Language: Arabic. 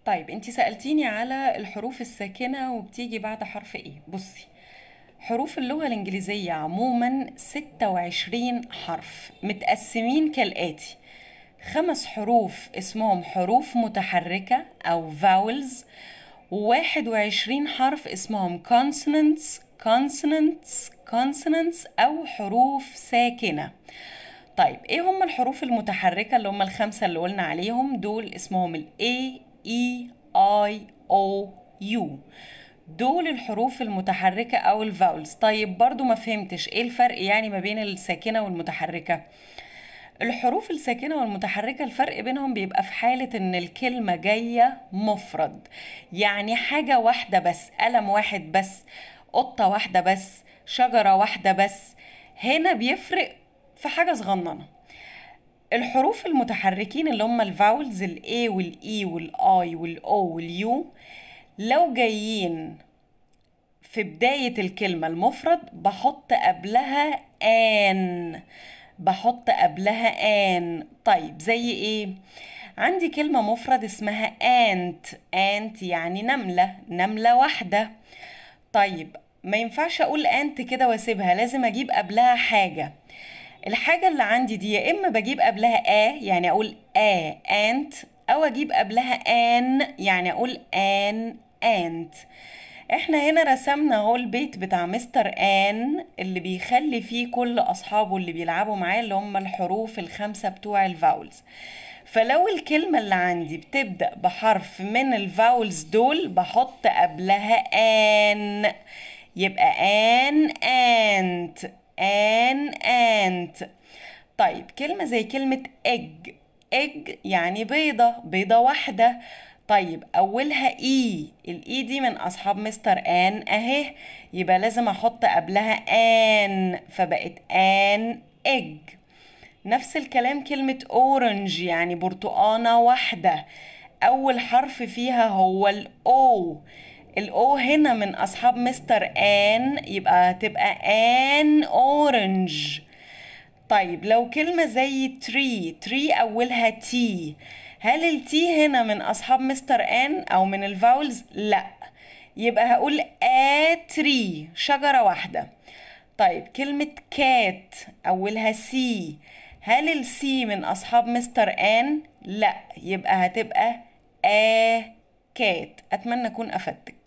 طيب انتي سألتيني على الحروف الساكنة وبتيجي بعد حرف ايه. بصي، حروف اللغة الإنجليزية عموما 26 حرف متقسمين كالآتي: 5 حروف اسمهم حروف متحركة أو vowels، و21 حرف اسمهم consonants أو حروف ساكنة. طيب ايه هم الحروف المتحركة اللي هم ال5 اللي قلنا عليهم دول؟ اسمهم ال A E I O U. دول الحروف المتحركة او الفاولز. طيب برضو ما فهمتش ايه الفرق يعني ما بين الساكنة والمتحركة. الحروف الساكنة والمتحركة الفرق بينهم بيبقى في حالة ان الكلمة جاية مفرد، يعني حاجة واحدة بس، قلم واحد بس، قطة واحدة بس، شجرة واحدة بس. هنا بيفرق في حاجة صغننة. الحروف المتحركين اللي هم الفاولز ال A وال E وال I وال O وال U، لو جايين في بداية الكلمة المفرد بحط قبلها آن، بحط قبلها آن. طيب زي ايه؟ عندي كلمة مفرد اسمها انت يعني نملة، نملة واحدة. طيب ما ينفعش اقول انت كده واسيبها، لازم اجيب قبلها حاجة. الحاجة اللي عندي دي يا اما بجيب قبلها يعني اقول انت، او اجيب قبلها ان يعني اقول انت. احنا هنا رسمنا اهو البيت بتاع مستر ان اللي بيخلي فيه كل اصحابه اللي بيلعبوا معاه اللي هم الحروف ال5 بتوع الفاولز. فلو الكلمة اللي عندي بتبدأ بحرف من الفاولز دول بحط قبلها ان، يبقى انت. طيب كلمة زي كلمة egg يعني بيضة، بيضة واحدة. طيب أولها إي، الإي دي من أصحاب مستر آن أهي، يبقى لازم أحط قبلها آن فبقت آن إج. نفس الكلام كلمة أورنج يعني برتقانة واحدة، أول حرف فيها هو الأو، الأو هنا من أصحاب مستر آن يبقى هتبقى آن أورنج. طيب لو كلمة زي تري أولها تي، هل التي هنا من أصحاب مستر آن أو من الفاولز؟ لا، يبقى هقول تري، شجرة واحدة. طيب كلمة كات أولها سي، هل السي من أصحاب مستر آن؟ لا، يبقى هتبقى كات. أتمنى أكون أفدتك.